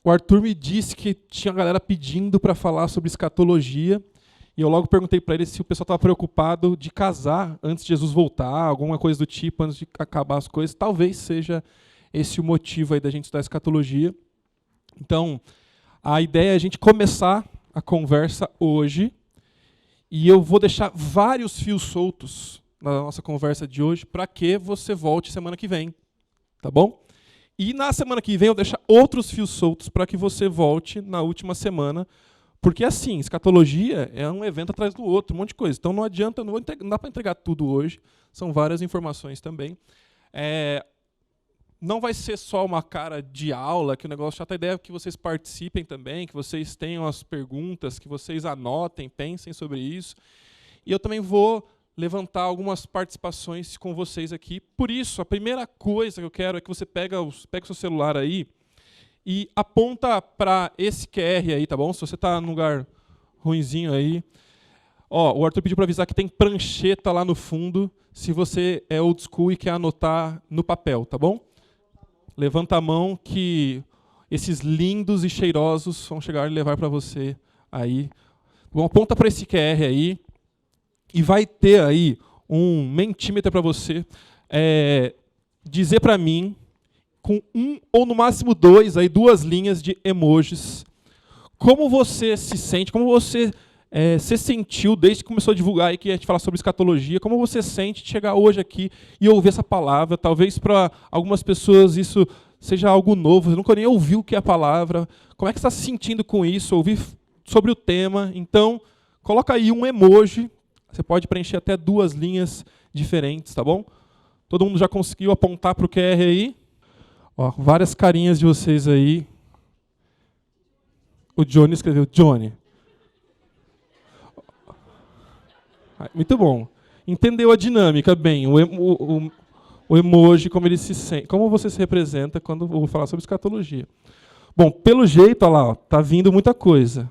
o Arthur me disse que tinha galera pedindo para falar sobre escatologia, e eu logo perguntei para ele se o pessoal estava preocupado de casar antes de Jesus voltar, alguma coisa do tipo, antes de acabar as coisas. Talvez seja esse o motivo aí da gente estudar escatologia. Então, a ideia é a gente começar a conversa hoje, e eu vou deixar vários fios soltos na nossa conversa de hoje para que você volte semana que vem, tá bom? E na semana que vem eu deixo outros fios soltos para que você volte na última semana, porque assim, escatologia é um evento atrás do outro, um monte de coisa. Então não adianta, não dá para entregar tudo hoje, são várias informações também. Não vai ser só uma cara de aula, que o negócio chato, a ideia é que vocês participem também, que vocês tenham as perguntas, que vocês anotem, pensem sobre isso. E eu também vou levantar algumas participações com vocês aqui. Por isso, a primeira coisa que eu quero é que você pega o seu celular aí e aponta para esse QR aí, tá bom? Se você está num lugar ruinzinho aí. O Arthur pediu para avisar que tem prancheta lá no fundo, se você é old school e quer anotar no papel, tá bom? Levanta a mão que esses lindos e cheirosos vão chegar e levar para você aí. Bom, aponta para esse QR aí e vai ter aí um mentímetro para você dizer para mim, com um ou no máximo duas linhas de emojis, como você se sente, como você se sentiu desde que começou a divulgar aí, que a gente fala sobre escatologia, como você sente de chegar hoje aqui e ouvir essa palavra. Talvez para algumas pessoas isso seja algo novo, você nunca nem ouviu o que é a palavra. Como é que você está se sentindo com isso? Ouvir sobre o tema. Então, coloca aí um emoji. Você pode preencher até 2 linhas diferentes, tá bom? Todo mundo já conseguiu apontar para o QR aí? Várias carinhas de vocês aí. O Johnny escreveu Johnny. Muito bom. Entendeu a dinâmica bem. O emoji, como ele se sente, como você se representa quando eu vou falar sobre escatologia. Bom, pelo jeito, olha lá, tá vindo muita coisa.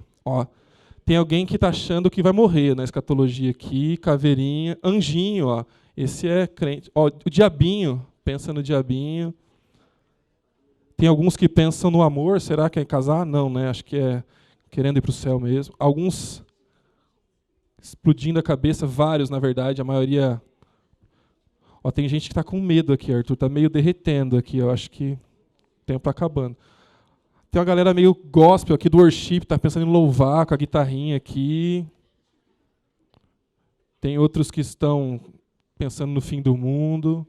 Tem alguém que está achando que vai morrer na escatologia aqui, caveirinha, anjinho, esse é crente. O diabinho, pensa no diabinho. Tem alguns que pensam no amor, será que é casar? Não, né? Acho que é querendo ir para o céu mesmo. Alguns explodindo a cabeça, vários, na verdade, a maioria. Tem gente que está com medo aqui, Arthur, está meio derretendo aqui, eu acho que o tempo está acabando. Tem uma galera meio gospel aqui do worship, está pensando em louvar com a guitarrinha aqui. Tem outros que estão pensando no fim do mundo.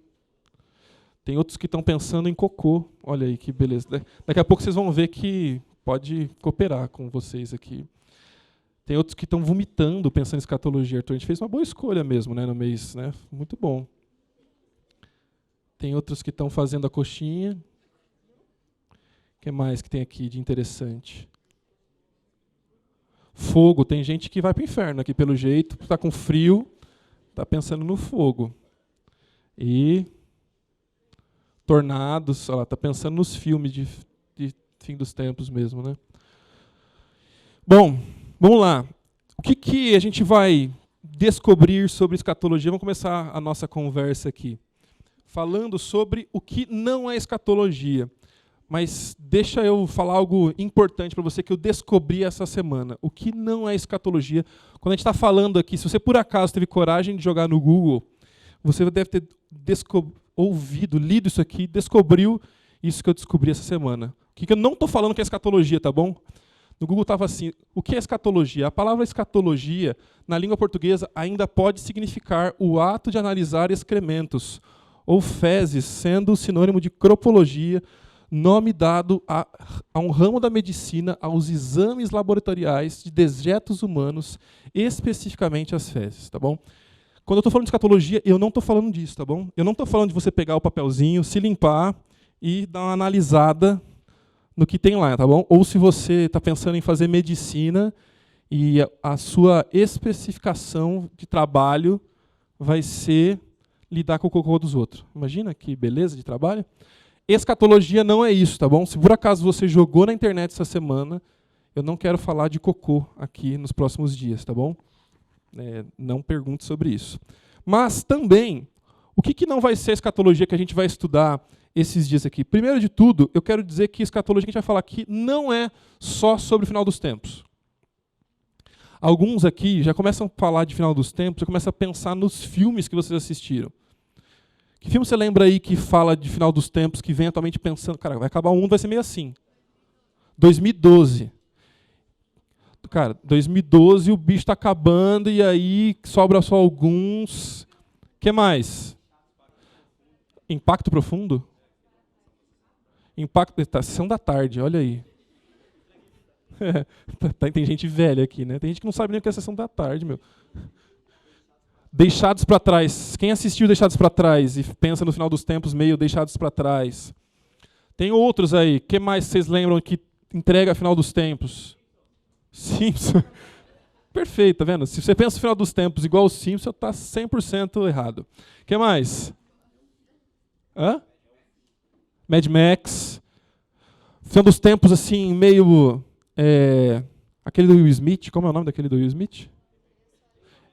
Tem outros que estão pensando em cocô. Olha aí que beleza. Daqui a pouco vocês vão ver que pode cooperar com vocês aqui. Tem outros que estão vomitando, pensando em escatologia. Arthur, a gente fez uma boa escolha mesmo, né, no mês, né? Muito bom. Tem outros que estão fazendo a coxinha. O que mais que tem aqui de interessante? Fogo. Tem gente que vai para o inferno aqui, pelo jeito. Está com frio, está pensando no fogo. E tornados, está pensando nos filmes de fim dos tempos mesmo, né? Bom, vamos lá. O que a gente vai descobrir sobre escatologia? Vamos começar a nossa conversa aqui, falando sobre o que não é escatologia. Mas deixa eu falar algo importante para você que eu descobri essa semana. O que não é escatologia? Quando a gente está falando aqui, se você por acaso teve coragem de jogar no Google, você deve ter ouvido, lido isso aqui, descobriu isso que eu descobri essa semana. O que eu não estou falando que é escatologia, tá bom? No Google estava assim, o que é escatologia? A palavra escatologia, na língua portuguesa, ainda pode significar o ato de analisar excrementos, ou fezes, sendo sinônimo de cropologia, nome dado a um ramo da medicina, aos exames laboratoriais de dejetos humanos, especificamente as fezes, tá bom? Quando eu estou falando de escatologia, eu não estou falando disso, tá bom? Eu não estou falando de você pegar o papelzinho, se limpar e dar uma analisada no que tem lá, tá bom? Ou se você está pensando em fazer medicina e a sua especificação de trabalho vai ser lidar com o cocô dos outros. Imagina que beleza de trabalho? Escatologia não é isso, tá bom? Se por acaso você jogou na internet essa semana, eu não quero falar de cocô aqui nos próximos dias, tá bom? Não pergunte sobre isso. Mas também, o que não vai ser escatologia que a gente vai estudar esses dias aqui? Primeiro de tudo, eu quero dizer que a escatologia que a gente vai falar aqui não é só sobre o final dos tempos. Alguns aqui já começam a falar de final dos tempos, já começam a pensar nos filmes que vocês assistiram. Que filme você lembra aí que fala de final dos tempos, que vem atualmente pensando, cara, vai acabar o mundo, vai ser meio assim. 2012. Cara, 2012 o bicho está acabando e aí sobra só alguns. O que mais? Impacto Profundo? Impacto. Tá, sessão da tarde, olha aí. Tem gente velha aqui, né? Tem gente que não sabe nem o que é sessão da tarde, meu. Deixados para trás. Quem assistiu Deixados para Trás e pensa no final dos tempos meio Deixados para Trás? Tem outros aí. O que mais vocês lembram que entrega final dos tempos? Simpsons. Perfeito, tá vendo? Se você pensa no final dos tempos igual o Simpsons, está 100% errado. O que mais? Hã? Mad Max. Final dos tempos, assim, meio... aquele do Will Smith. Como é o nome daquele do Will Smith?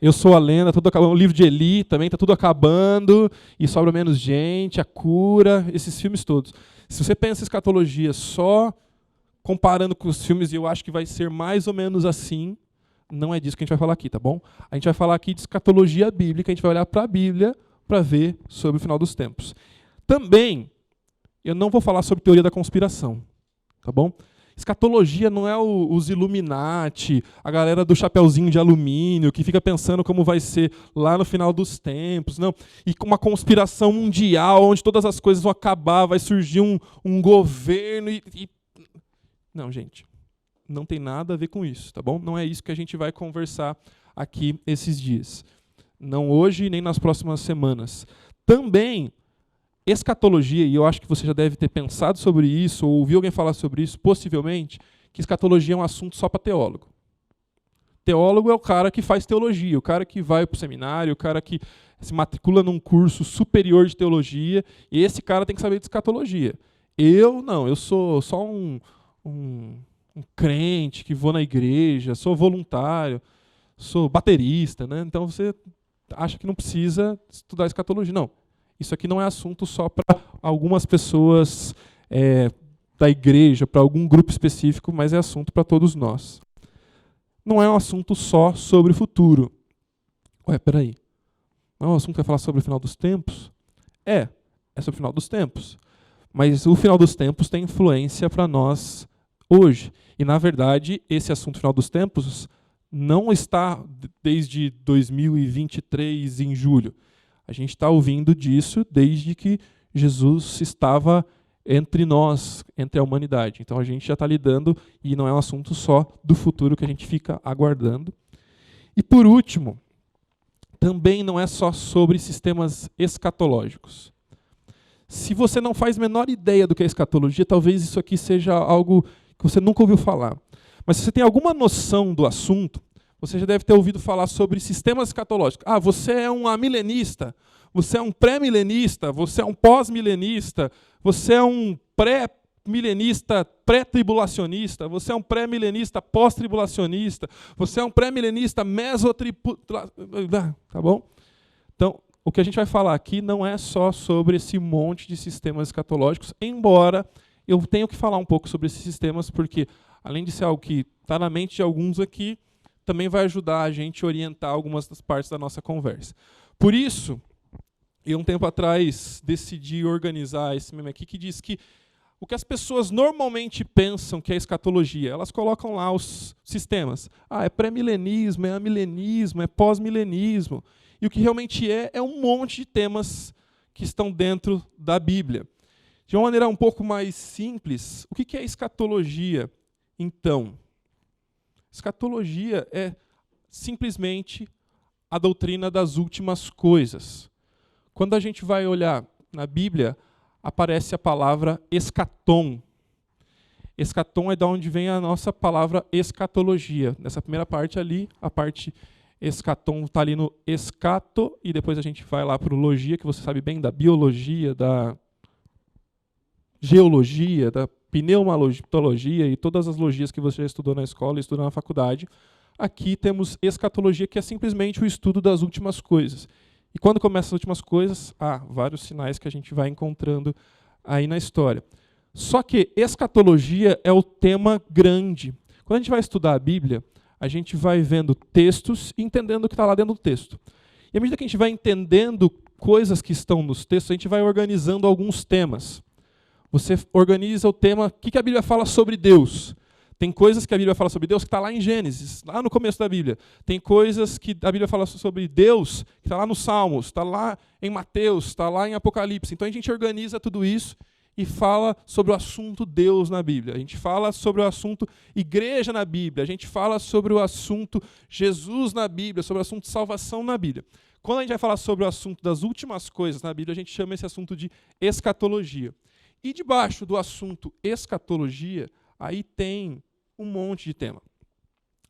Eu Sou a Lenda, tudo acabando. O livro de Eli também está tudo acabando e sobra menos gente, a cura, esses filmes todos. Se você pensa em escatologia só comparando com os filmes, e eu acho que vai ser mais ou menos assim, não é disso que a gente vai falar aqui, tá bom? A gente vai falar aqui de escatologia bíblica, a gente vai olhar para a Bíblia para ver sobre o final dos tempos. Também, eu não vou falar sobre teoria da conspiração, tá bom? Escatologia não é os Illuminati, a galera do chapeuzinho de alumínio, que fica pensando como vai ser lá no final dos tempos, não. E com uma conspiração mundial, onde todas as coisas vão acabar, vai surgir um governo Não, gente, não tem nada a ver com isso, tá bom? Não é isso que a gente vai conversar aqui esses dias. Não hoje, nem nas próximas semanas. Também... escatologia, e eu acho que você já deve ter pensado sobre isso, ou ouviu alguém falar sobre isso, possivelmente, que escatologia é um assunto só para teólogo. Teólogo é o cara que faz teologia, o cara que vai para o seminário, o cara que se matricula num curso superior de teologia, e esse cara tem que saber de escatologia. Eu não, eu sou só um crente que vou na igreja, sou voluntário, sou baterista, né? Então você acha que não precisa estudar escatologia. Não. Isso aqui não é assunto só para algumas pessoas da igreja, para algum grupo específico, mas é assunto para todos nós. Não é um assunto só sobre o futuro. Ué, peraí. Não é um assunto que vai falar sobre o final dos tempos? É sobre o final dos tempos. Mas o final dos tempos tem influência para nós hoje. E, na verdade, esse assunto final dos tempos não está desde 2023, em julho. A gente está ouvindo disso desde que Jesus estava entre nós, entre a humanidade. Então a gente já está lidando, e não é um assunto só do futuro que a gente fica aguardando. E por último, também não é só sobre sistemas escatológicos. Se você não faz a menor ideia do que é escatologia, talvez isso aqui seja algo que você nunca ouviu falar. Mas se você tem alguma noção do assunto, você já deve ter ouvido falar sobre sistemas escatológicos. Ah, você é um amilenista, você é um pré-milenista, você é um pós-milenista, você é um pré-milenista pré-tribulacionista, você é um pré-milenista pós-tribulacionista, você é um pré-milenista mesotribulacionista. Tá bom? Então, o que a gente vai falar aqui não é só sobre esse monte de sistemas escatológicos, embora eu tenha que falar um pouco sobre esses sistemas, porque, além de ser algo que está na mente de alguns aqui, também vai ajudar a gente a orientar algumas das partes da nossa conversa. Por isso, eu um tempo atrás decidi organizar esse meme aqui que diz que o que as pessoas normalmente pensam que é escatologia, elas colocam lá os sistemas. Ah, é pré-milenismo, é amilenismo, é pós-milenismo. E o que realmente é um monte de temas que estão dentro da Bíblia. De uma maneira um pouco mais simples, o que é escatologia, então? Escatologia é simplesmente a doutrina das últimas coisas. Quando a gente vai olhar na Bíblia, aparece a palavra escatom. Escatom é de onde vem a nossa palavra escatologia. Nessa primeira parte ali, a parte escatom está ali no escato, e depois a gente vai lá para o logia, que você sabe bem, da biologia, da geologia, da pneumatologia e todas as logias que você já estudou na escola e estudou na faculdade. Aqui temos escatologia, que é simplesmente o estudo das últimas coisas. E quando começam as últimas coisas, há vários sinais que a gente vai encontrando aí na história. Só que escatologia é o tema grande. Quando a gente vai estudar a Bíblia, a gente vai vendo textos e entendendo o que está lá dentro do texto. E à medida que a gente vai entendendo coisas que estão nos textos, a gente vai organizando alguns temas. Você organiza o tema, o que a Bíblia fala sobre Deus. Tem coisas que a Bíblia fala sobre Deus que está lá em Gênesis, lá no começo da Bíblia. Tem coisas que a Bíblia fala sobre Deus que está lá nos Salmos, está lá em Mateus, está lá em Apocalipse. Então a gente organiza tudo isso e fala sobre o assunto Deus na Bíblia. A gente fala sobre o assunto igreja na Bíblia. A gente fala sobre o assunto Jesus na Bíblia, sobre o assunto salvação na Bíblia. Quando a gente vai falar sobre o assunto das últimas coisas na Bíblia, a gente chama esse assunto de escatologia. E debaixo do assunto escatologia, aí tem um monte de tema.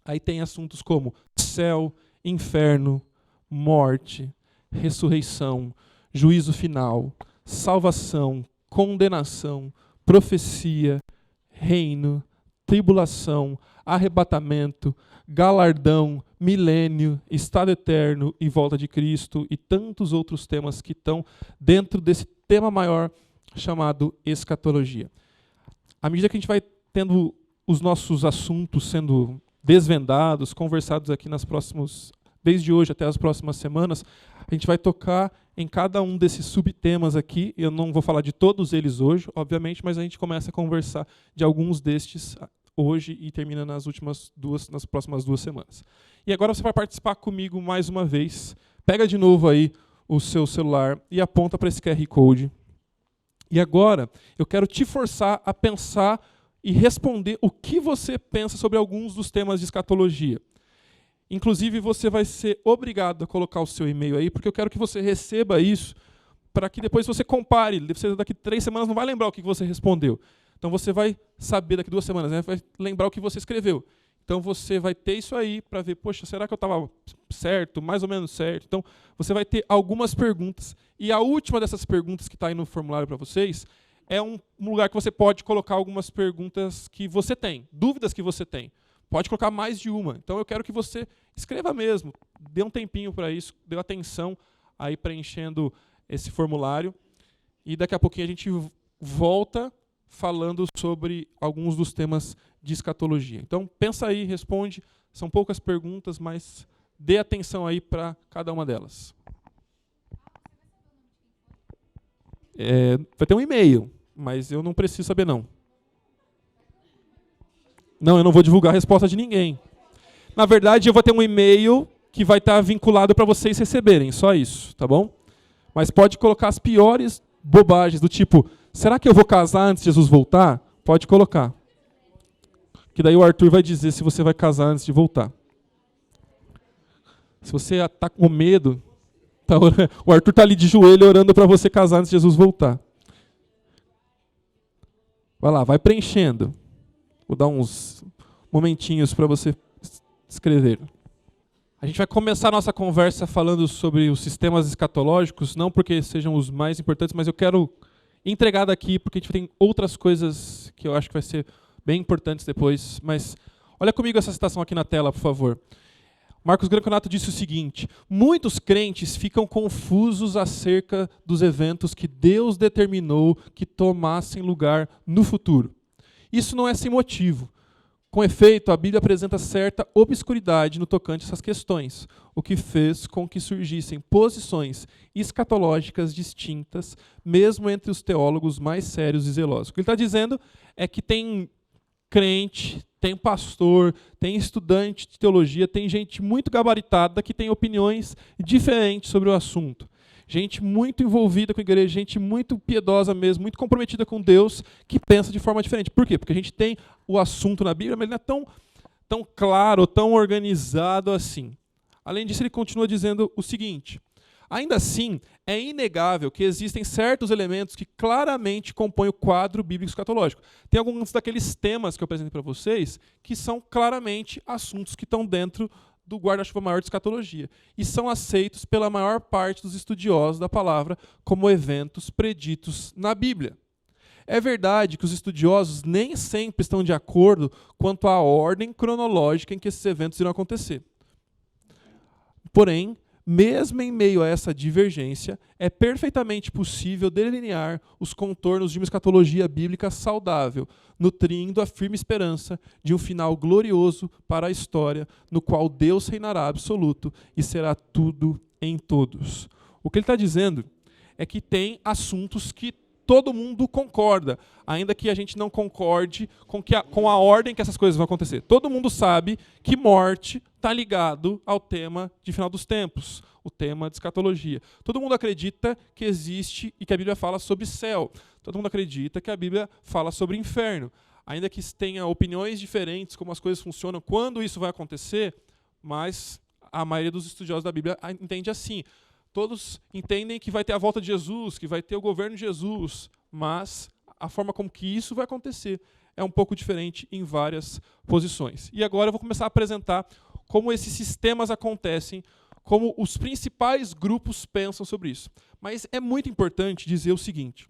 Aí tem assuntos como céu, inferno, morte, ressurreição, juízo final, salvação, condenação, profecia, reino, tribulação, arrebatamento, galardão, milênio, estado eterno e volta de Cristo e tantos outros temas que estão dentro desse tema maior chamado escatologia. À medida que a gente vai tendo os nossos assuntos sendo desvendados, conversados aqui desde hoje até as próximas semanas, a gente vai tocar em cada um desses subtemas aqui. Eu não vou falar de todos eles hoje, obviamente, mas a gente começa a conversar de alguns destes hoje e termina nas próximas 2 semanas. E agora você vai participar comigo mais uma vez. Pega de novo aí o seu celular e aponta para esse QR Code. E agora eu quero te forçar a pensar e responder o que você pensa sobre alguns dos temas de escatologia. Inclusive, você vai ser obrigado a colocar o seu e-mail aí, porque eu quero que você receba isso, para que depois você compare. Você daqui 3 semanas não vai lembrar o que você respondeu. Então você vai saber daqui 2 semanas, né? Vai lembrar o que você escreveu. Então você vai ter isso aí para ver, poxa, será que eu estava certo, mais ou menos certo? Então você vai ter algumas perguntas. E a última dessas perguntas que está aí no formulário para vocês é um lugar que você pode colocar algumas perguntas que você tem, dúvidas que você tem. Pode colocar mais de uma. Então eu quero que você escreva mesmo, dê um tempinho para isso, dê atenção aí preenchendo esse formulário. E daqui a pouquinho a gente volta falando sobre alguns dos temas de escatologia. Então pensa aí, responde. São poucas perguntas, mas dê atenção aí para cada uma delas. Vai ter um e-mail, mas eu não preciso saber não. Não, eu não vou divulgar a resposta de ninguém. Na verdade, eu vou ter um e-mail que vai estar vinculado para vocês receberem, só isso, tá bom? Mas pode colocar as piores bobagens, do tipo, será que eu vou casar antes de Jesus voltar? Pode colocar. Que daí o Arthur vai dizer se você vai casar antes de voltar. Se você está com medo, o Arthur está ali de joelho orando para você casar antes de Jesus voltar. Vai lá, vai preenchendo. Vou dar uns momentinhos para você escrever. A gente vai começar a nossa conversa falando sobre os sistemas escatológicos, não porque sejam os mais importantes, mas eu quero entregar daqui, porque a gente tem outras coisas que eu acho que vai ser bem importantes depois. Mas olha comigo essa citação aqui na tela, por favor. Marcos Granconato disse o seguinte: muitos crentes ficam confusos acerca dos eventos que Deus determinou que tomassem lugar no futuro. Isso não é sem motivo. Com efeito, a Bíblia apresenta certa obscuridade no tocante a essas questões, o que fez com que surgissem posições escatológicas distintas, mesmo entre os teólogos mais sérios e zelosos. O que ele está dizendo é que tem crente, tem pastor, tem estudante de teologia, tem gente muito gabaritada que tem opiniões diferentes sobre o assunto. Gente muito envolvida com a igreja, gente muito piedosa mesmo, muito comprometida com Deus, que pensa de forma diferente. Por quê? Porque a gente tem o assunto na Bíblia, mas ele não é tão claro, tão organizado assim. Além disso, ele continua dizendo o seguinte: ainda assim, é inegável que existem certos elementos que claramente compõem o quadro bíblico escatológico. Tem alguns daqueles temas que eu apresentei para vocês que são claramente assuntos que estão dentro do guarda-chuva maior de escatologia e são aceitos pela maior parte dos estudiosos da palavra como eventos preditos na Bíblia. É verdade que os estudiosos nem sempre estão de acordo quanto à ordem cronológica em que esses eventos irão acontecer. Porém, mesmo em meio a essa divergência, é perfeitamente possível delinear os contornos de uma escatologia bíblica saudável, nutrindo a firme esperança de um final glorioso para a história, no qual Deus reinará absoluto e será tudo em todos. O que ele está dizendo é que tem assuntos que todo mundo concorda, ainda que a gente não concorde com a ordem que essas coisas vão acontecer. Todo mundo sabe que morte está ligado ao tema de final dos tempos, o tema de escatologia. Todo mundo acredita que existe e que a Bíblia fala sobre céu. Todo mundo acredita que a Bíblia fala sobre inferno. Ainda que tenha opiniões diferentes, como as coisas funcionam, quando isso vai acontecer, mas a maioria dos estudiosos da Bíblia entende assim. Todos entendem que vai ter a volta de Jesus, que vai ter o governo de Jesus, mas a forma como que isso vai acontecer é um pouco diferente em várias posições. E agora eu vou começar a apresentar como esses sistemas acontecem, como os principais grupos pensam sobre isso. Mas é muito importante dizer o seguinte: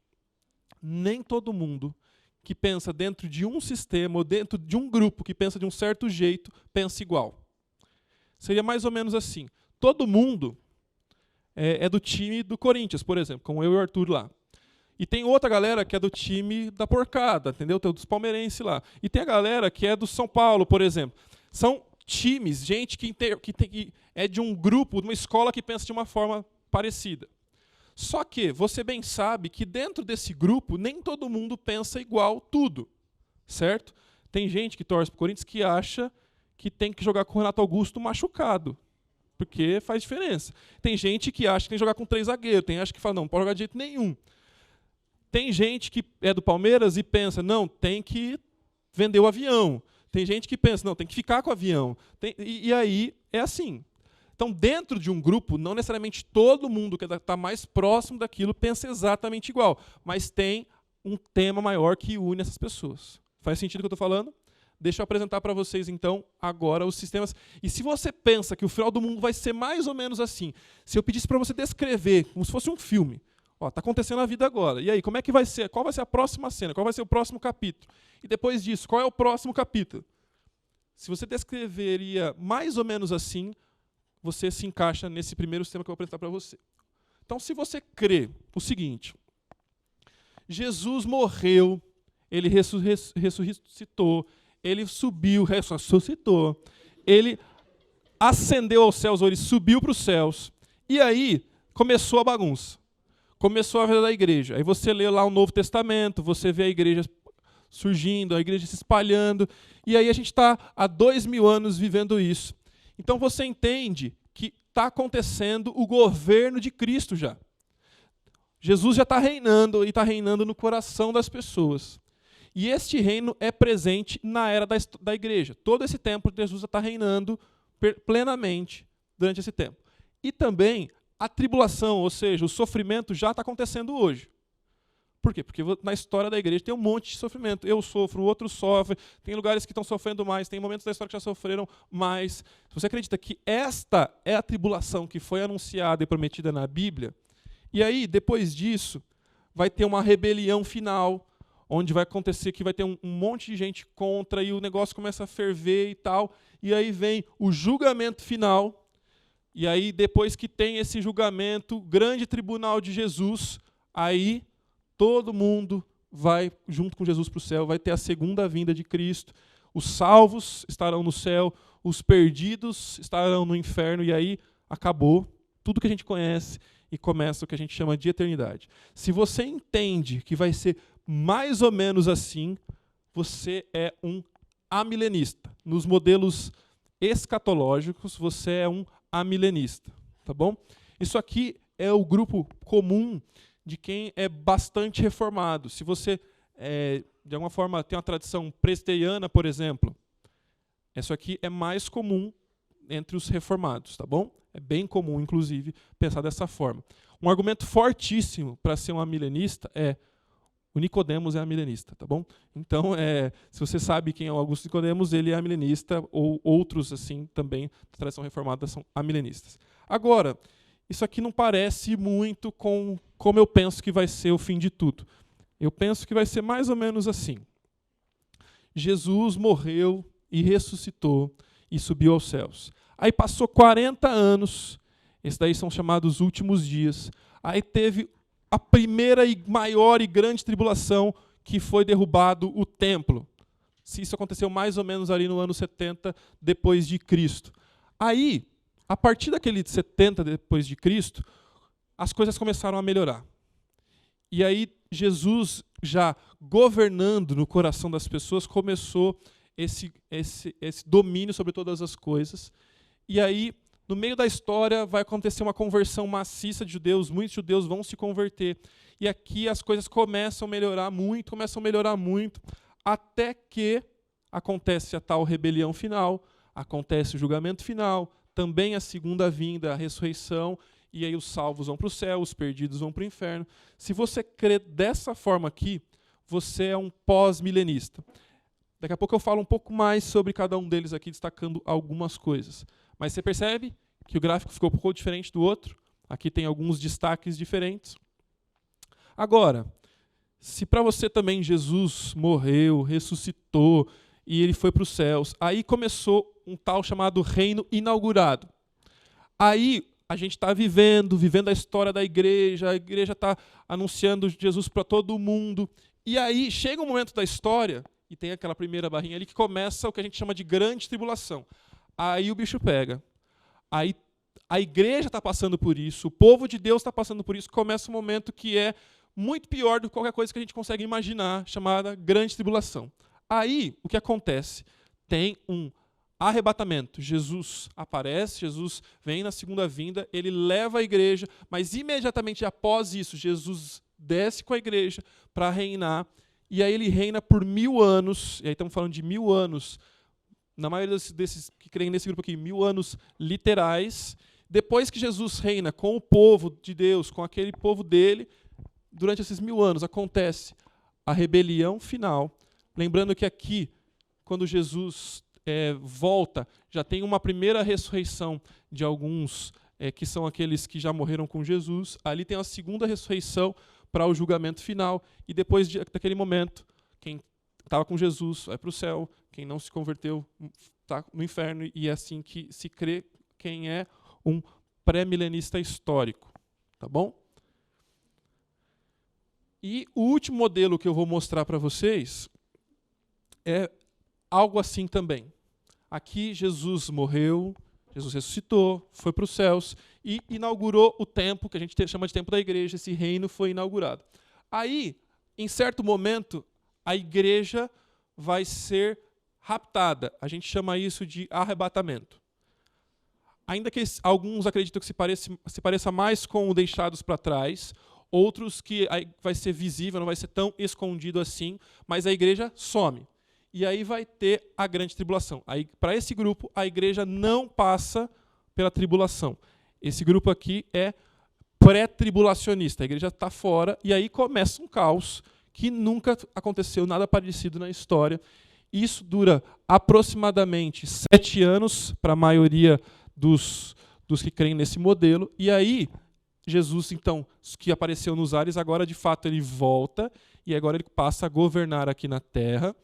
nem todo mundo que pensa dentro de um sistema ou dentro de um grupo que pensa de um certo jeito pensa igual. Seria mais ou menos assim. Todo mundo é do time do Corinthians, por exemplo, como eu e o Arthur lá. E tem outra galera que é do time da porcada, entendeu? Tem dos palmeirenses lá. E tem a galera que é do São Paulo, por exemplo. São times, gente que é de um grupo, de uma escola que pensa de uma forma parecida. Só que você bem sabe que dentro desse grupo nem todo mundo pensa igual tudo, certo? Tem gente que torce pro Corinthians que acha que tem que jogar com o Renato Augusto machucado, porque faz diferença. Tem gente que acha que tem que jogar com 3 zagueiros, tem gente que fala, não pode jogar de jeito nenhum. Tem gente que é do Palmeiras e pensa, não, tem que vender o avião. Tem gente que pensa, não, tem que ficar com o avião. E aí é assim. Então, dentro de um grupo, não necessariamente todo mundo que está mais próximo daquilo pensa exatamente igual, mas tem um tema maior que une essas pessoas. Faz sentido o que eu estou falando? Deixa eu apresentar para vocês, então, agora os sistemas. E se você pensa que o final do mundo vai ser mais ou menos assim, se eu pedisse para você descrever, como se fosse um filme, está acontecendo a vida agora, e aí, como é que vai ser? Qual vai ser a próxima cena? Qual vai ser o próximo capítulo? E depois disso, qual é o próximo capítulo? Se você descreveria mais ou menos assim, você se encaixa nesse primeiro sistema que eu vou apresentar para você. Então, se você crê o seguinte: Jesus morreu, ele ressuscitou, ele subiu, ressuscitou, ele ascendeu aos céus, ou ele subiu para os céus, e aí começou a bagunça. Começou a vida da igreja. Aí você lê lá o Novo Testamento, você vê a igreja surgindo, a igreja se espalhando, e aí a gente está há 2000 anos vivendo isso. Então você entende que está acontecendo o governo de Cristo já. Jesus já está reinando, e está reinando no coração das pessoas. E este reino é presente na era da igreja. Todo esse tempo Jesus está reinando plenamente durante esse tempo. E também a tribulação, ou seja, o sofrimento já está acontecendo hoje. Por quê? Porque na história da igreja tem um monte de sofrimento. Eu sofro, o outro sofre, tem lugares que estão sofrendo mais, tem momentos da história que já sofreram mais. Se você acredita que esta é a tribulação que foi anunciada e prometida na Bíblia, e aí, depois disso, vai ter uma rebelião final, onde vai acontecer que vai ter um monte de gente contra, e o negócio começa a ferver e tal, e aí vem o julgamento final. E aí, depois que tem esse julgamento, grande tribunal de Jesus, aí todo mundo vai junto com Jesus para o céu, vai ter a segunda vinda de Cristo, os salvos estarão no céu, os perdidos estarão no inferno, e aí acabou tudo que a gente conhece e começa o que a gente chama de eternidade. Se você entende que vai ser mais ou menos assim, você é um amilenista. Nos modelos escatológicos, você é um amilenista, tá bom? Isso aqui é o grupo comum de quem é bastante reformado. Se você, de alguma forma, tem uma tradição presbiteriana, por exemplo, isso aqui é mais comum entre os reformados, tá bom? É bem comum, inclusive, pensar dessa forma. Um argumento fortíssimo para ser um amilenista é o Nicodemos é amilenista, tá bom? Então, se você sabe quem é o Augusto Nicodemos, ele é amilenista, ou outros assim também da tradição reformada são amilenistas. Agora, isso aqui não parece muito com como eu penso que vai ser o fim de tudo. Eu penso que vai ser mais ou menos assim. Jesus morreu e ressuscitou e subiu aos céus. Aí passou 40 anos, Esses daí são chamados últimos dias. Aí teve a primeira e maior e grande tribulação, que foi derrubado o templo. Isso aconteceu mais ou menos ali no ano 70 depois de Cristo. Aí, a partir daquele 70 depois de Cristo, as coisas começaram a melhorar. E aí Jesus, já governando no coração das pessoas, começou esse domínio sobre todas as coisas. E aí, no meio da história, vai acontecer uma conversão maciça de judeus, muitos judeus vão se converter. E aqui as coisas começam a melhorar muito, até que acontece a tal rebelião final, acontece o julgamento final, também a segunda vinda, a ressurreição, e aí os salvos vão para o céu, os perdidos vão para o inferno. Se você crê dessa forma aqui, você é um pós-milenista. Daqui a pouco eu falo um pouco mais sobre cada um deles aqui, destacando algumas coisas. Mas você percebe que o gráfico ficou um pouco diferente do outro? Aqui tem alguns destaques diferentes. Agora, se para você também Jesus morreu, ressuscitou e ele foi para os céus, aí começou um tal chamado reino inaugurado. Aí a gente está vivendo a história da igreja, a igreja está anunciando Jesus para todo mundo. E aí chega um momento da história, e tem aquela primeira barrinha ali, que começa o que a gente chama de grande tribulação. Aí o bicho pega. Aí a igreja está passando por isso, o povo de Deus está passando por isso, começa um momento que é muito pior do que qualquer coisa que a gente consegue imaginar, chamada grande tribulação. Aí, o que acontece? Tem um arrebatamento. Jesus aparece, Jesus vem na segunda vinda, ele leva a igreja, mas imediatamente após isso, Jesus desce com a igreja para reinar, e aí ele reina por 1000 anos, e aí estamos falando de 1000 anos, na maioria desses que creem nesse grupo aqui, 1000 anos literais. Depois que Jesus reina com o povo de Deus, com aquele povo dele, durante esses 1000 anos acontece a rebelião final. Lembrando que aqui, quando Jesus volta, já tem uma primeira ressurreição de alguns que são aqueles que já morreram com Jesus. Ali tem a segunda ressurreição para o julgamento final. E depois daquele momento, quem estava com Jesus vai para o céu, quem não se converteu está no inferno. E é assim que se crê quem é um pré-milenista histórico. Tá bom? E o último modelo que eu vou mostrar para vocês é algo assim também. Aqui Jesus morreu, Jesus ressuscitou, foi para os céus e inaugurou o tempo, que a gente chama de tempo da igreja, esse reino foi inaugurado. Aí, em certo momento, a igreja vai ser raptada. A gente chama isso de arrebatamento. Ainda que alguns acreditam que se pareça mais com o deixados para trás, outros que vai ser visível, não vai ser tão escondido assim, mas a igreja some. E aí vai ter a grande tribulação. Aí, para esse grupo, a igreja não passa pela tribulação. Esse grupo aqui é pré-tribulacionista. A igreja está fora e aí começa um caos que nunca aconteceu nada parecido na história. Isso dura aproximadamente 7 anos para a maioria dos que creem nesse modelo. E aí, Jesus, então, que apareceu nos ares, agora de fato ele volta e agora ele passa a governar aqui na terra.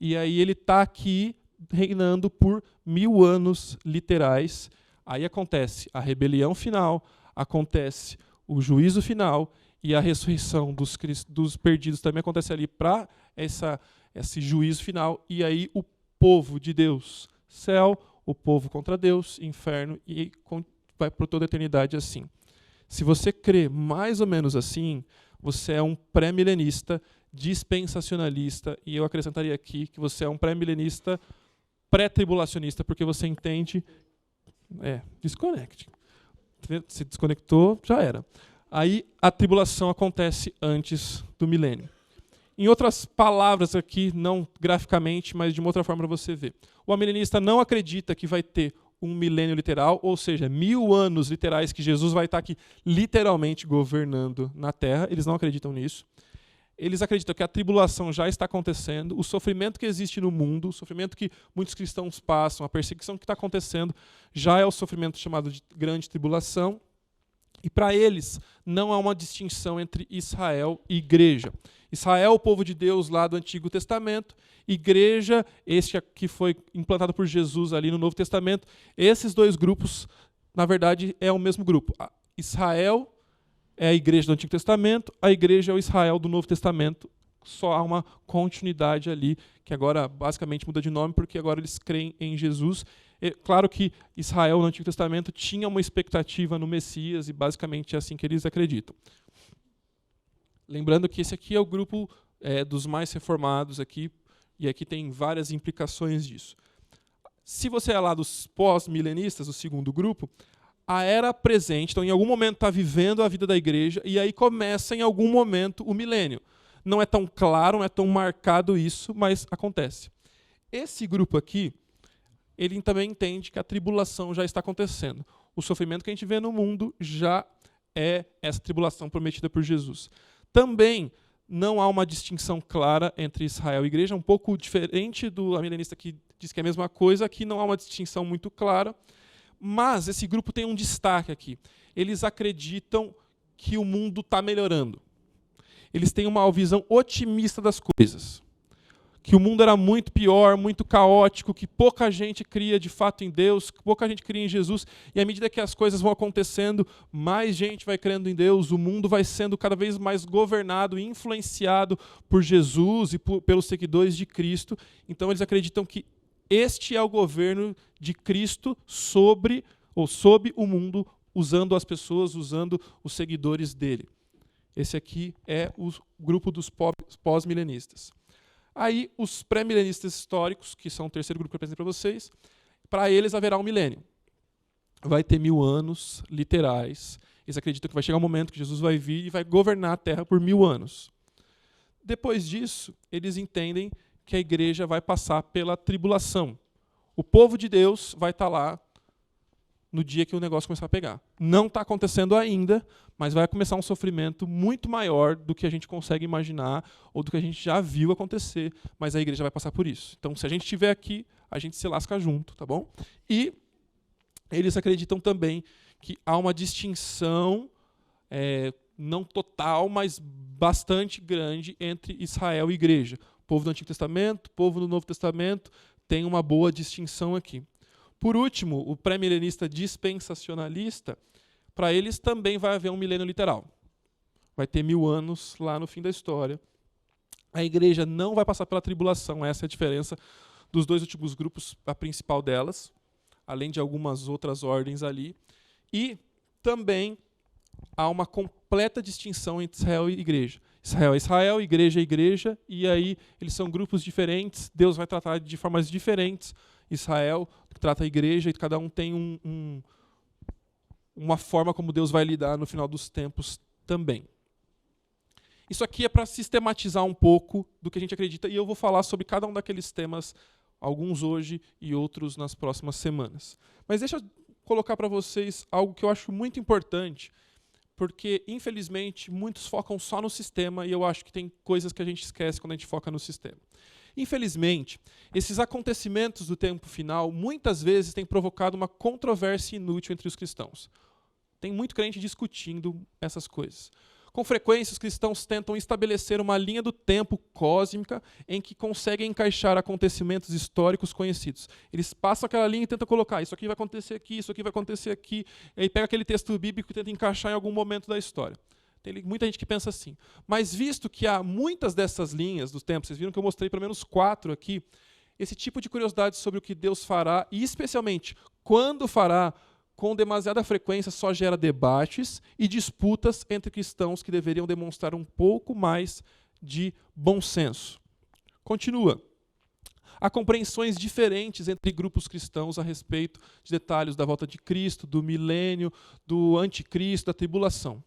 E aí ele está aqui reinando por 1000 anos literais. Aí acontece a rebelião final, acontece o juízo final e a ressurreição dos perdidos também acontece ali para esse juízo final. E aí o povo de Deus, céu, o povo contra Deus, inferno, e vai por toda a eternidade assim. Se você crê mais ou menos assim, você é um pré-milenista dispensacionalista, e eu acrescentaria aqui que você é um pré-milenista pré-tribulacionista, porque você entende... desconecte. Se desconectou, já era. Aí a tribulação acontece antes do milênio. Em outras palavras aqui, não graficamente, mas de uma outra forma para você ver. O amilenista não acredita que vai ter um milênio literal, ou seja, 1000 anos literais que Jesus vai estar aqui literalmente governando na Terra. Eles não acreditam nisso. Eles acreditam que a tribulação já está acontecendo, o sofrimento que existe no mundo, o sofrimento que muitos cristãos passam, a perseguição que está acontecendo, já é o sofrimento chamado de grande tribulação. E para eles, não há uma distinção entre Israel e igreja. Israel, o povo de Deus lá do Antigo Testamento, igreja, este que foi implantado por Jesus ali no Novo Testamento, esses dois grupos na verdade, é o mesmo grupo. Israel é a igreja do Antigo Testamento, a igreja é o Israel do Novo Testamento. Só há uma continuidade ali, que agora basicamente muda de nome, porque agora eles creem em Jesus. É claro que Israel no Antigo Testamento tinha uma expectativa no Messias, e basicamente é assim que eles acreditam. Lembrando que esse aqui é o grupo dos mais reformados aqui, e aqui tem várias implicações disso. Se você é lá dos pós-milenistas, o segundo grupo, a era presente, então em algum momento está vivendo a vida da igreja, e aí começa em algum momento o milênio. Não é tão claro, não é tão marcado isso, mas acontece. Esse grupo aqui, ele também entende que a tribulação já está acontecendo. O sofrimento que a gente vê no mundo já é essa tribulação prometida por Jesus. Também não há uma distinção clara entre Israel e igreja, um pouco diferente do milenista que diz que é a mesma coisa, aqui não há uma distinção muito clara, mas esse grupo tem um destaque aqui. Eles acreditam que o mundo está melhorando. Eles têm uma visão otimista das coisas. Que o mundo era muito pior, muito caótico, que pouca gente cria de fato em Deus, que pouca gente cria em Jesus, e à medida que as coisas vão acontecendo, mais gente vai crendo em Deus, o mundo vai sendo cada vez mais governado e influenciado por Jesus e pelos seguidores de Cristo. Então eles acreditam que este é o governo de Cristo sob o mundo, usando as pessoas, usando os seguidores dele. Esse aqui é o grupo dos pós-milenistas. Aí, os pré-milenistas históricos, que são o terceiro grupo que eu apresentei para vocês, para eles haverá um milênio. Vai ter 1000 anos literais. Eles acreditam que vai chegar um momento que Jesus vai vir e vai governar a Terra por 1000 anos. Depois disso, eles entendem que a igreja vai passar pela tribulação. O povo de Deus vai estar lá no dia que o negócio começar a pegar. Não está acontecendo ainda, mas vai começar um sofrimento muito maior do que a gente consegue imaginar ou do que a gente já viu acontecer, mas a igreja vai passar por isso. Então, se a gente estiver aqui, a gente se lasca junto, tá bom? E eles acreditam também que há uma distinção, não total, mas bastante grande entre Israel e igreja. O povo do Antigo Testamento, o povo do Novo Testamento, tem uma boa distinção aqui. Por último, o pré-milenista dispensacionalista, para eles também vai haver um milênio literal. Vai ter 1000 anos lá no fim da história. A igreja não vai passar pela tribulação, essa é a diferença dos dois últimos grupos, a principal delas, além de algumas outras ordens ali. E também há uma completa distinção entre Israel e igreja. Israel é Israel, igreja é igreja, e aí eles são grupos diferentes, Deus vai tratar de formas diferentes. Israel trata a igreja e cada um tem uma forma como Deus vai lidar no final dos tempos também. Isso aqui é para sistematizar um pouco do que a gente acredita, e eu vou falar sobre cada um daqueles temas, alguns hoje e outros nas próximas semanas. Mas deixa eu colocar para vocês algo que eu acho muito importante, porque, infelizmente, muitos focam só no sistema, e eu acho que tem coisas que a gente esquece quando a gente foca no sistema. Infelizmente, esses acontecimentos do tempo final muitas vezes têm provocado uma controvérsia inútil entre os cristãos. Tem muito crente discutindo essas coisas. Com frequência, os cristãos tentam estabelecer uma linha do tempo cósmica em que conseguem encaixar acontecimentos históricos conhecidos. Eles passam aquela linha e tentam colocar isso aqui vai acontecer aqui, isso aqui vai acontecer aqui, e aí pega aquele texto bíblico e tenta encaixar em algum momento da história. Tem muita gente que pensa assim. Mas visto que há muitas dessas linhas dos tempos, vocês viram que eu mostrei pelo menos 4 aqui, esse tipo de curiosidade sobre o que Deus fará, e especialmente quando fará, com demasiada frequência só gera debates e disputas entre cristãos que deveriam demonstrar um pouco mais de bom senso. Continua. Há compreensões diferentes entre grupos cristãos a respeito de detalhes da volta de Cristo, do milênio, do anticristo, da tribulação.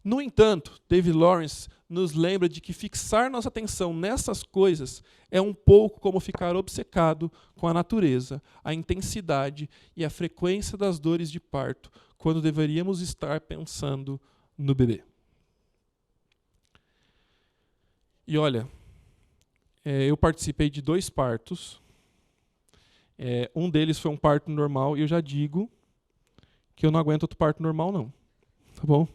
No entanto, David Lawrence nos lembra de que fixar nossa atenção nessas coisas é um pouco como ficar obcecado com a natureza, a intensidade e a frequência das dores de parto, quando deveríamos estar pensando no bebê. E olha, eu participei de 2 partos. Um deles foi um parto normal, e eu já digo que eu não aguento outro parto normal, não. Tá bom?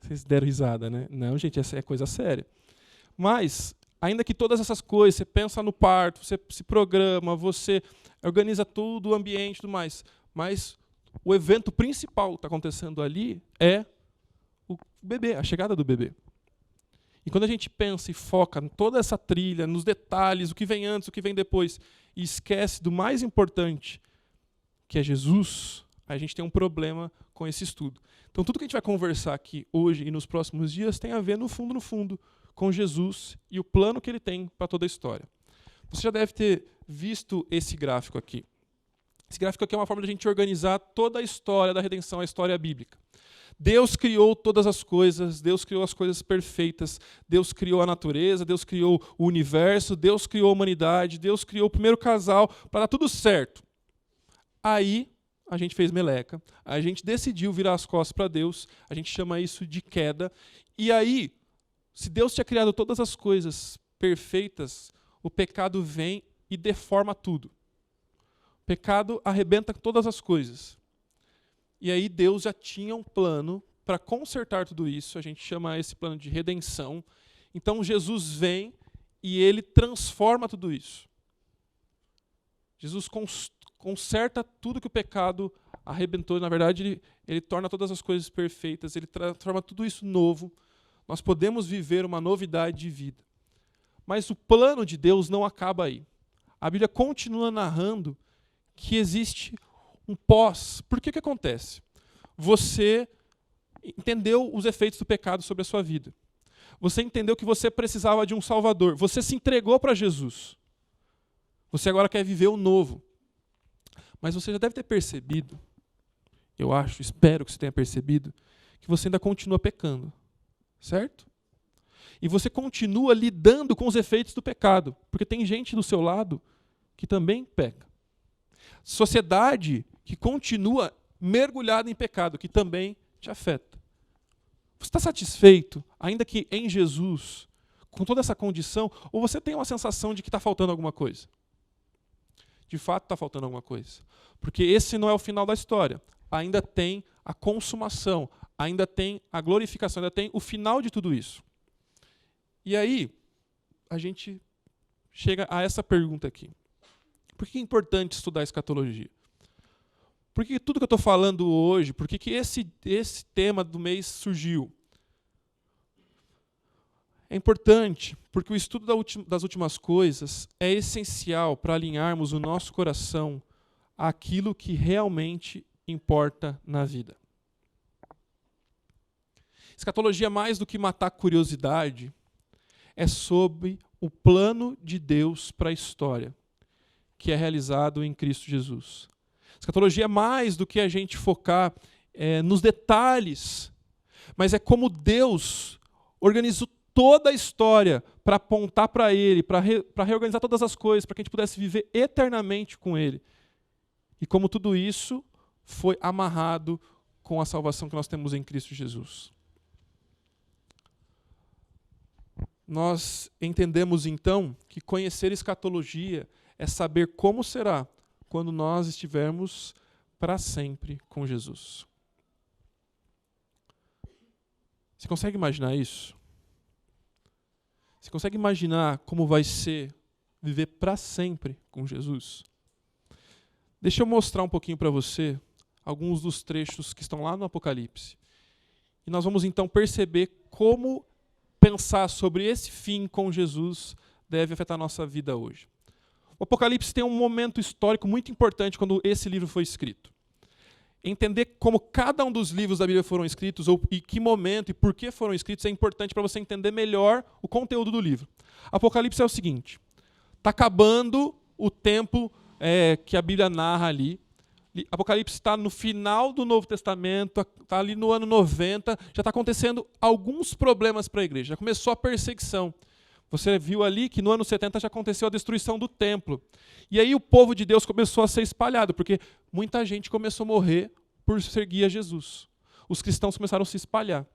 Vocês deram risada, né? Não, gente, essa é coisa séria. Mas, ainda que todas essas coisas, você pensa no parto, você se programa, você organiza tudo, o ambiente e tudo mais, mas o evento principal que está acontecendo ali é o bebê, a chegada do bebê. E quando a gente pensa e foca em toda essa trilha, nos detalhes, o que vem antes, o que vem depois, e esquece do mais importante, que é Jesus, a gente tem um problema com esse estudo. Então tudo que a gente vai conversar aqui hoje e nos próximos dias tem a ver, no fundo, com Jesus e o plano que ele tem para toda a história. Você já deve ter visto esse gráfico aqui. Esse gráfico aqui é uma forma de a gente organizar toda a história da redenção, a história bíblica. Deus criou todas as coisas, Deus criou as coisas perfeitas, Deus criou a natureza, Deus criou o universo, Deus criou a humanidade, Deus criou o primeiro casal para dar tudo certo. Aí a gente fez meleca, a gente decidiu virar as costas para Deus, a gente chama isso de queda. E aí, se Deus tinha criado todas as coisas perfeitas, o pecado vem e deforma tudo. O pecado arrebenta todas as coisas. E aí Deus já tinha um plano para consertar tudo isso, a gente chama esse plano de redenção. Então Jesus vem e ele transforma tudo isso. Jesus conserta tudo que o pecado arrebentou, na verdade ele torna todas as coisas perfeitas, ele transforma tudo isso novo. Nós podemos viver uma novidade de vida. Mas o plano de Deus não acaba aí. A Bíblia continua narrando que existe um pós. Por que acontece? Você entendeu os efeitos do pecado sobre a sua vida. Você entendeu que você precisava de um Salvador. Você se entregou para Jesus. Você agora quer viver o novo. Mas você já deve ter percebido, eu acho, espero que você tenha percebido, que você ainda continua pecando. Certo? E você continua lidando com os efeitos do pecado. Porque tem gente do seu lado que também peca. Sociedade que continua mergulhada em pecado, que também te afeta. Você está satisfeito, ainda que em Jesus, com toda essa condição, ou você tem uma sensação de que está faltando alguma coisa? De fato está faltando alguma coisa. Porque esse não é o final da história. Ainda tem a consumação, ainda tem a glorificação, ainda tem o final de tudo isso. E aí, a gente chega a essa pergunta aqui. Por que é importante estudar escatologia? Por que tudo que eu estou falando hoje, por que esse tema do mês surgiu? É importante porque o estudo das últimas coisas é essencial para alinharmos o nosso coração àquilo que realmente importa na vida. Escatologia, mais do que matar curiosidade, é sobre o plano de Deus para a história, que é realizado em Cristo Jesus. Escatologia é mais do que a gente focar nos detalhes, mas é como Deus organizou toda a história para apontar para Ele, para reorganizar todas as coisas, para que a gente pudesse viver eternamente com Ele. E como tudo isso foi amarrado com a salvação que nós temos em Cristo Jesus. Nós entendemos então que conhecer escatologia é saber como será quando nós estivermos para sempre com Jesus. Você consegue imaginar isso? Você consegue imaginar como vai ser viver para sempre com Jesus? Deixa eu mostrar um pouquinho para você alguns dos trechos que estão lá no Apocalipse. E nós vamos então perceber como pensar sobre esse fim com Jesus deve afetar a nossa vida hoje. O Apocalipse tem um momento histórico muito importante quando esse livro foi escrito. Entender como cada um dos livros da Bíblia foram escritos, ou em que momento e por que foram escritos, é importante para você entender melhor o conteúdo do livro. Apocalipse é o seguinte: está acabando o tempo que a Bíblia narra ali. Apocalipse está no final do Novo Testamento, está ali no ano 90, já está acontecendo alguns problemas para a igreja, já começou a perseguição. Você viu ali que no ano 70 já aconteceu a destruição do templo. E aí o povo de Deus começou a ser espalhado, porque muita gente começou a morrer por seguir a Jesus. Os cristãos começaram a se espalhar.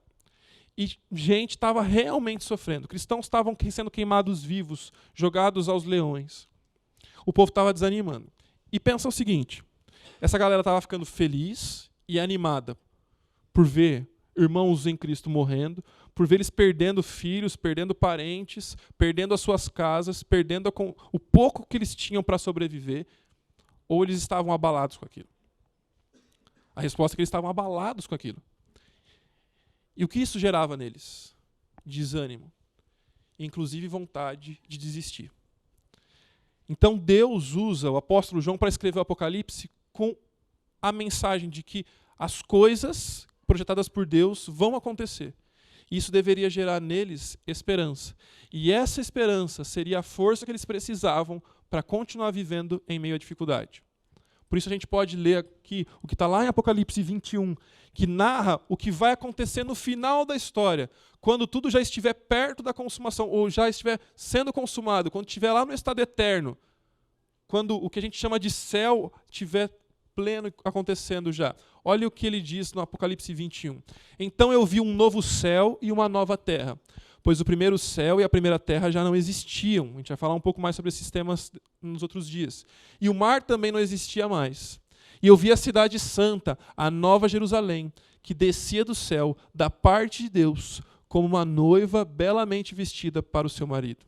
E gente estava realmente sofrendo. Cristãos estavam sendo queimados vivos, jogados aos leões. O povo estava desanimando. E pensa o seguinte: essa galera estava ficando feliz e animada por ver irmãos em Cristo morrendo, por ver eles perdendo filhos, perdendo parentes, perdendo as suas casas, perdendo o pouco que eles tinham para sobreviver, ou eles estavam abalados com aquilo. A resposta é que eles estavam abalados com aquilo. E o que isso gerava neles? Desânimo. Inclusive vontade de desistir. Então Deus usa o apóstolo João para escrever o Apocalipse com a mensagem de que as coisas projetadas por Deus vão acontecer. E isso deveria gerar neles esperança. E essa esperança seria a força que eles precisavam para continuar vivendo em meio à dificuldade. Por isso a gente pode ler aqui o que está lá em Apocalipse 21, que narra o que vai acontecer no final da história, quando tudo já estiver perto da consumação, ou já estiver sendo consumado, quando estiver lá no estado eterno, quando o que a gente chama de céu estiver pleno acontecendo já. Olha o que ele diz no Apocalipse 21. Então eu vi um novo céu e uma nova terra, pois o primeiro céu e a primeira terra já não existiam. A gente vai falar um pouco mais sobre esses temas nos outros dias. E o mar também não existia mais. E eu vi a cidade santa, a nova Jerusalém, que descia do céu, da parte de Deus, como uma noiva belamente vestida para o seu marido.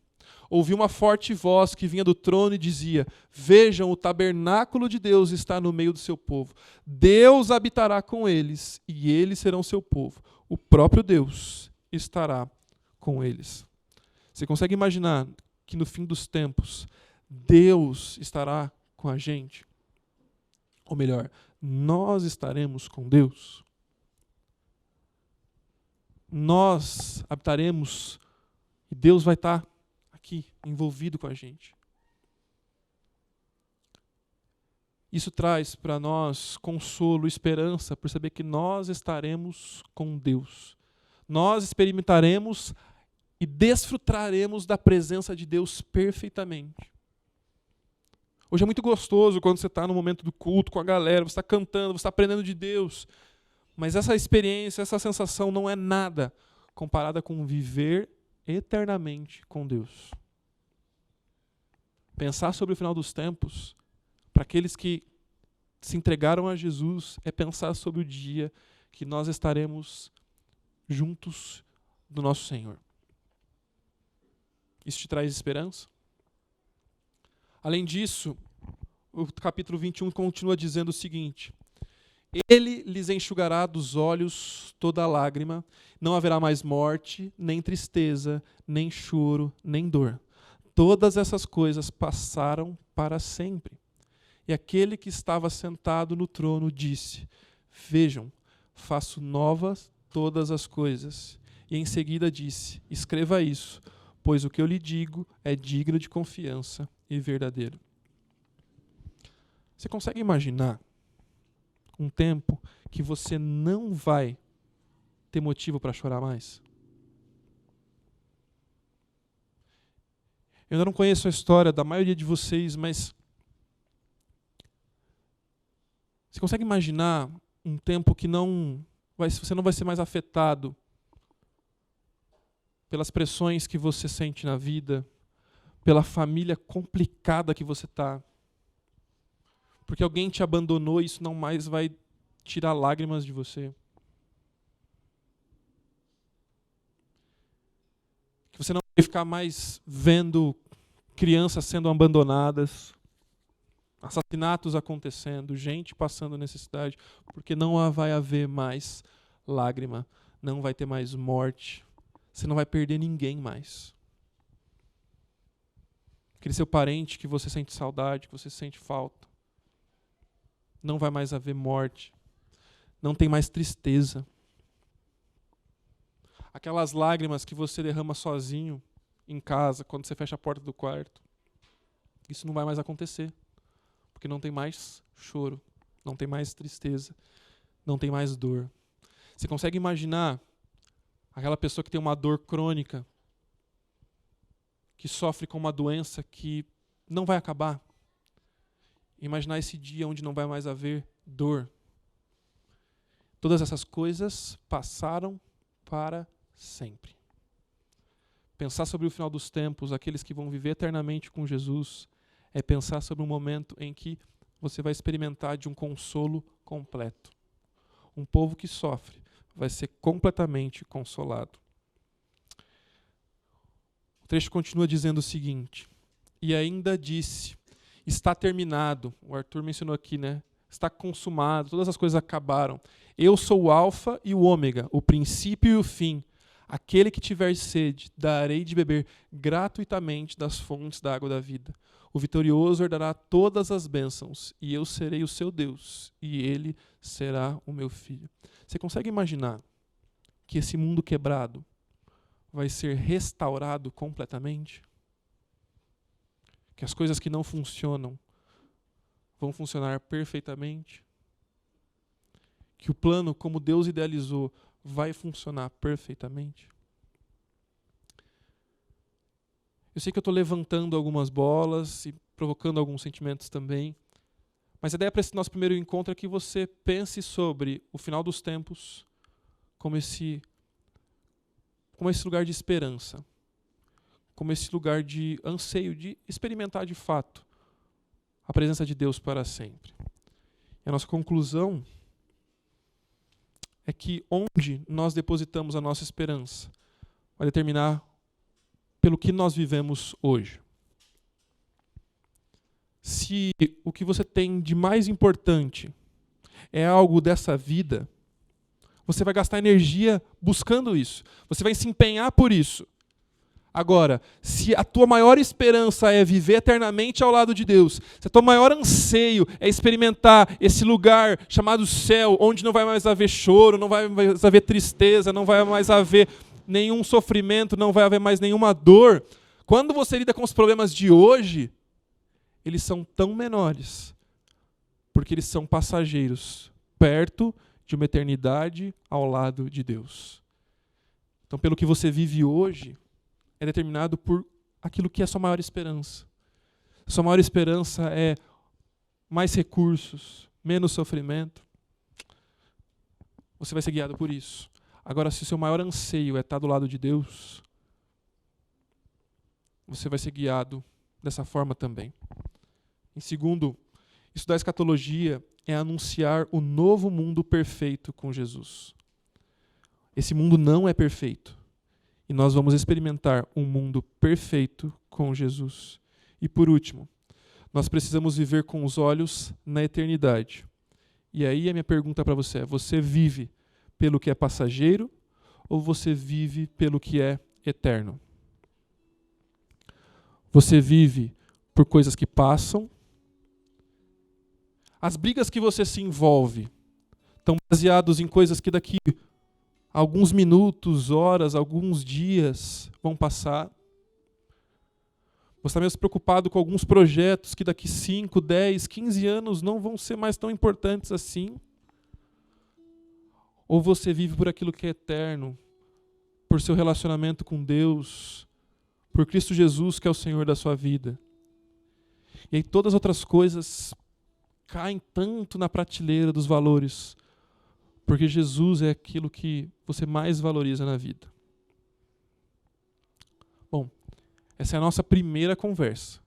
Ouvi uma forte voz que vinha do trono e dizia: vejam, o tabernáculo de Deus está no meio do seu povo. Deus habitará com eles, e eles serão seu povo. O próprio Deus estará com eles. Você consegue imaginar que no fim dos tempos, Deus estará com a gente? Ou melhor, nós estaremos com Deus? Nós habitaremos e Deus vai estar aqui, envolvido com a gente. Isso traz para nós consolo, esperança, por saber que nós estaremos com Deus. Nós experimentaremos e desfrutaremos da presença de Deus perfeitamente. Hoje é muito gostoso quando você está no momento do culto com a galera, você está cantando, você está aprendendo de Deus. Mas essa experiência, essa sensação não é nada comparada com viver eternamente com Deus. Pensar sobre o final dos tempos, para aqueles que se entregaram a Jesus, é pensar sobre o dia que nós estaremos juntos do nosso Senhor. Isso te traz esperança? Além disso, o capítulo 21 continua dizendo o seguinte: Ele lhes enxugará dos olhos toda lágrima, não haverá mais morte, nem tristeza, nem choro, nem dor. Todas essas coisas passaram para sempre. E aquele que estava sentado no trono disse: vejam, faço novas todas as coisas. E em seguida disse: escreva isso, pois o que eu lhe digo é digno de confiança e verdadeiro. Você consegue imaginar um tempo que você não vai ter motivo para chorar mais? Eu ainda não conheço a história da maioria de vocês, mas você consegue imaginar um tempo que você não vai ser mais afetado pelas pressões que você sente na vida, pela família complicada que você está, porque alguém te abandonou e isso não mais vai tirar lágrimas de você? Que você não vai ficar mais vendo crianças sendo abandonadas, assassinatos acontecendo, gente passando necessidade, porque não vai haver mais lágrima, não vai ter mais morte, você não vai perder ninguém mais. Aquele seu parente que você sente saudade, que você sente falta, não vai mais haver morte, não tem mais tristeza. Aquelas lágrimas que você derrama sozinho em casa, quando você fecha a porta do quarto, isso não vai mais acontecer, porque não tem mais choro, não tem mais tristeza, não tem mais dor. Você consegue imaginar aquela pessoa que tem uma dor crônica, que sofre com uma doença que não vai acabar? Imaginar esse dia onde não vai mais haver dor. Todas essas coisas passaram para sempre. Pensar sobre o final dos tempos, aqueles que vão viver eternamente com Jesus, é pensar sobre um momento em que você vai experimentar de um consolo completo. Um povo que sofre vai ser completamente consolado. O trecho continua dizendo o seguinte: e ainda disse: está terminado. O Arthur mencionou aqui, né? está consumado, todas as coisas acabaram. Eu sou o alfa e o ômega, o princípio e o fim. Aquele que tiver sede, darei de beber gratuitamente das fontes da água da vida. O vitorioso herdará todas as bênçãos, e eu serei o seu Deus, e ele será o meu filho. Você consegue imaginar que esse mundo quebrado vai ser restaurado completamente? Que as coisas que não funcionam vão funcionar perfeitamente? Que o plano, como Deus idealizou, vai funcionar perfeitamente? Eu sei que eu estou levantando algumas bolas e provocando alguns sentimentos também, mas a ideia para esse nosso primeiro encontro é que você pense sobre o final dos tempos como esse lugar de esperança, como esse lugar de anseio de experimentar de fato a presença de Deus para sempre. E a nossa conclusão é que onde nós depositamos a nossa esperança vai determinar pelo que nós vivemos hoje. Se o que você tem de mais importante é algo dessa vida, você vai gastar energia buscando isso. Você vai se empenhar por isso. Agora, se a tua maior esperança é viver eternamente ao lado de Deus, se o teu maior anseio é experimentar esse lugar chamado céu, onde não vai mais haver choro, não vai mais haver tristeza, não vai mais haver nenhum sofrimento, não vai haver mais nenhuma dor, quando você lida com os problemas de hoje, eles são tão menores, porque eles são passageiros, perto de uma eternidade ao lado de Deus. Então, pelo que você vive hoje, é determinado por aquilo que é a sua maior esperança. A sua maior esperança é mais recursos, menos sofrimento. Você vai ser guiado por isso. Agora, se o seu maior anseio é estar do lado de Deus, você vai ser guiado dessa forma também. Em segundo, estudar escatologia é anunciar o novo mundo perfeito com Jesus. Esse mundo não é perfeito. E nós vamos experimentar um mundo perfeito com Jesus. E por último, nós precisamos viver com os olhos na eternidade. E aí a minha pergunta para você é: você vive pelo que é passageiro ou você vive pelo que é eterno? Você vive por coisas que passam? As brigas que você se envolve estão baseadas em coisas que daqui alguns minutos, horas, alguns dias vão passar? Você está mesmo preocupado com alguns projetos que daqui 5, 10, 15 anos não vão ser mais tão importantes assim? Ou você vive por aquilo que é eterno, por seu relacionamento com Deus, por Cristo Jesus, que é o Senhor da sua vida? E aí todas as outras coisas caem tanto na prateleira dos valores, porque Jesus é aquilo que você mais valoriza na vida. Bom, essa é a nossa primeira conversa.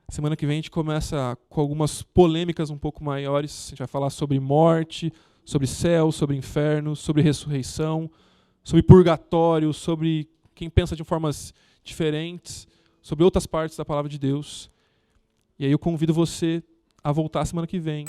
Semana que vem a gente começa com algumas polêmicas um pouco maiores. A gente vai falar sobre morte, sobre céu, sobre inferno, sobre ressurreição, sobre purgatório, sobre quem pensa de formas diferentes, sobre outras partes da palavra de Deus. E aí eu convido você a voltar semana que vem